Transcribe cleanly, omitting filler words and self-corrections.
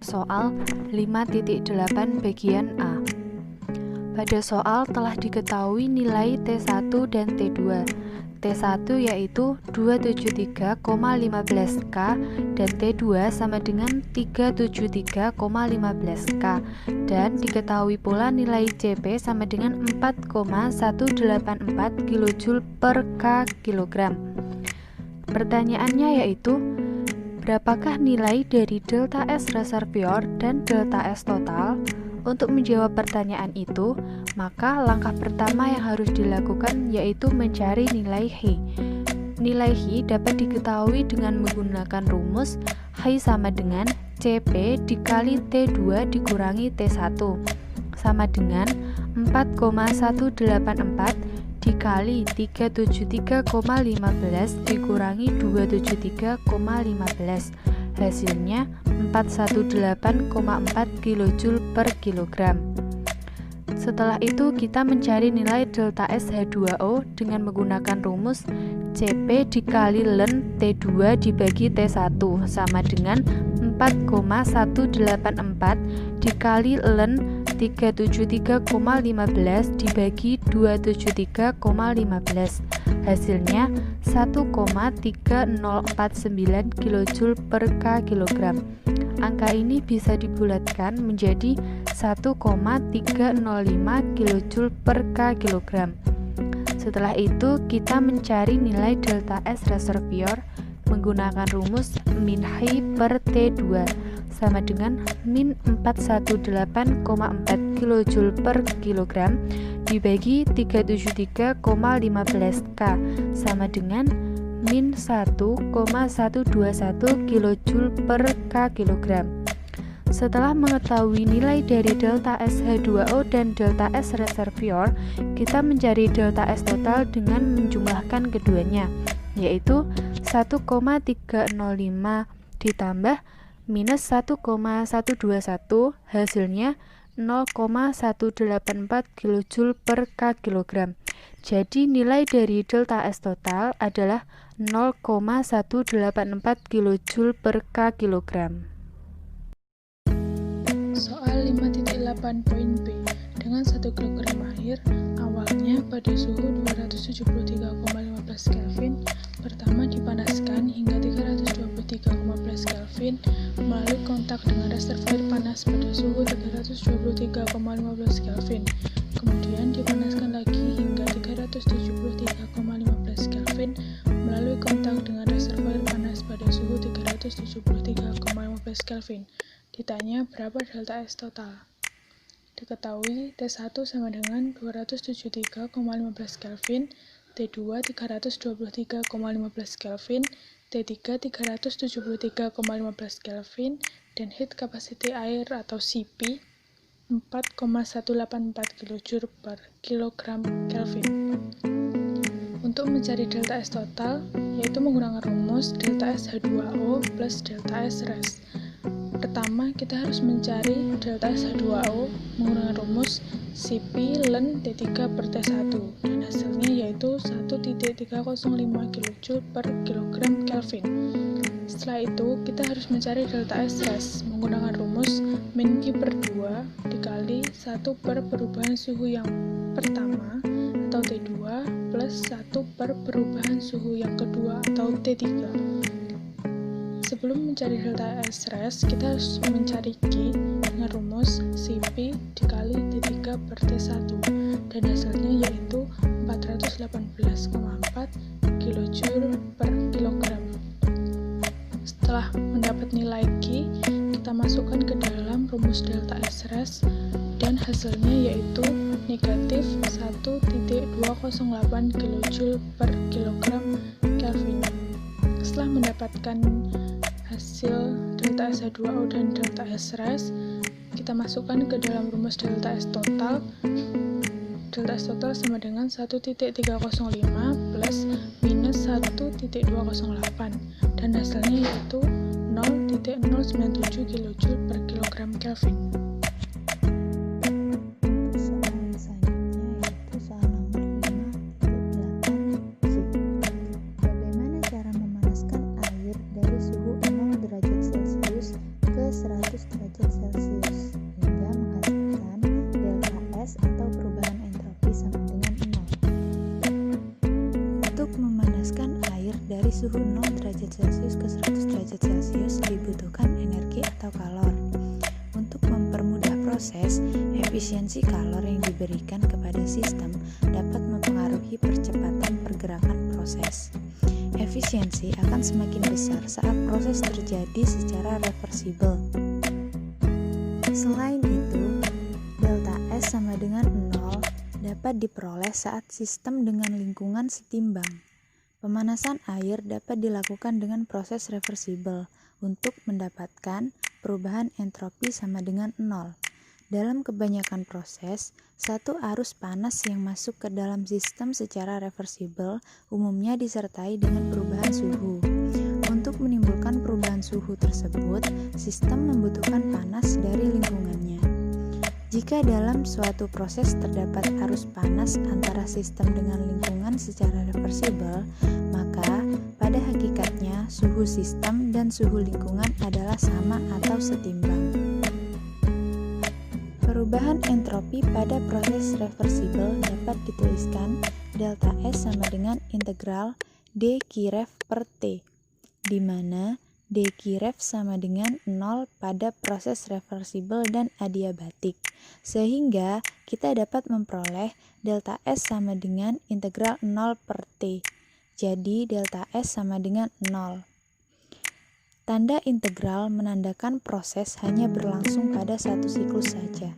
soal 5.8 bagian A. Pada soal telah diketahui nilai T1 dan T2. T1 yaitu 273,15K dan T2 sama dengan 373,15K, dan diketahui pula nilai CP sama dengan 4,184 kJ per K kilogram. Pertanyaannya yaitu, berapakah nilai dari delta S reservoir dan delta S total? Untuk menjawab pertanyaan itu, maka langkah pertama yang harus dilakukan yaitu mencari nilai H. Nilai H dapat diketahui dengan menggunakan rumus H sama dengan CP dikali T2 dikurangi T1 sama dengan 4,184 dikali 373,15 dikurangi 273,15. Hasilnya 418,4 kJ per kilogram. Setelah itu kita mencari nilai delta S H2O dengan menggunakan rumus CP dikali ln T2 dibagi T1 sama dengan 4,184 dikali ln 373,15 dibagi 273,15. Hasilnya 1,3049 kJ per K kilogram. Angka ini bisa dibulatkan menjadi 1,305 kJ per K kilogram. Setelah itu kita mencari nilai delta S reservoir menggunakan rumus min H per T2 sama dengan min 418,4 kJ per kilogram dibagi 373,15K sama dengan min 1,121 kJ per K kilogram. Setelah mengetahui nilai dari delta S H2O dan delta S reservoir, kita mencari delta S total dengan menjumlahkan keduanya, yaitu 1,305 ditambah minus 1,121, hasilnya 0,184 kJ per K kilogram. Jadi nilai dari delta S total adalah 0,184 kJ per K kilogram. Soal 5.8.b. Dengan 1 kg air, awalnya pada suhu 273,15 Kelvin, pertama dipanaskan hingga 323,15 Kelvin melalui kontak dengan reservoir panas pada suhu 323,15 Kelvin. Kemudian dipanaskan lagi hingga 373,15 Kelvin melalui kontak dengan reservoir panas pada suhu 373,15 Kelvin. Ditanya berapa delta S total. Diketahui T1 sama dengan 273,15 Kelvin, T2 323,15 Kelvin, T3 373,15 Kelvin, dan heat capacity air atau CP 4,184 kJ per kilogram Kelvin. Untuk mencari delta S total, yaitu menggunakan rumus delta S H2O plus delta S res. Pertama, kita harus mencari delta S H2O menggunakan rumus CP ln T3 per T1, dan hasilnya yaitu 1,305 kJ per kilogram Kelvin. Setelah itu, kita harus mencari delta S res menggunakan rumus min Q per 2 dikali 1 per perubahan suhu yang pertama atau T2 plus 1 per perubahan suhu yang kedua atau T3. Sebelum mencari delta S res, kita harus mencari Q dengan rumus CP dikali T3 per T1, dan hasilnya yaitu 418,4 kJ per kilogram. Setelah mendapat nilai Q, kita masukkan ke dalam rumus delta S res, dan hasilnya yaitu negatif 1,208 kJ per kilogram Kelvin. Setelah mendapatkan hasil delta S H2O dan delta S res, kita masukkan ke dalam rumus delta S total. Delta S total sama dengan 1,305 plus minus 1,208, dan hasilnya yaitu 0,097 kJ per kilogram Kelvin. Dari suhu 0 derajat Celcius ke 100 derajat perubahan entropi sama dengan 0. Untuk memanaskan air dari suhu 0 derajat Celcius ke 100 derajat Celcius dibutuhkan energi atau kalor. Untuk mempermudah proses, efisiensi kalor yang diberikan kepada sistem dapat mempengaruhi percepatan pergerakan proses. Efisiensi akan semakin besar saat proses terjadi secara reversibel. Selain itu, delta S sama dengan 0 dapat diperoleh saat sistem dengan lingkungan setimbang. Pemanasan air dapat dilakukan dengan proses reversibel untuk mendapatkan perubahan entropi sama dengan 0. Dalam kebanyakan proses, satu arus panas yang masuk ke dalam sistem secara reversibel umumnya disertai dengan perubahan suhu. Untuk menimbulkan perubahan suhu tersebut, sistem membutuhkan panas dari lingkungannya. Jika dalam suatu proses terdapat arus panas antara sistem dengan lingkungan secara reversibel, maka pada hakikatnya suhu sistem dan suhu lingkungan adalah sama atau setimbang. Perubahan entropi pada proses reversibel dapat dituliskan delta S sama dengan integral d Kiref per T, di mana d Kiref sama dengan 0 pada proses reversibel dan adiabatik, sehingga kita dapat memperoleh delta S sama dengan integral 0 per T. Jadi delta S sama dengan 0. Tanda integral menandakan proses hanya berlangsung pada satu siklus saja.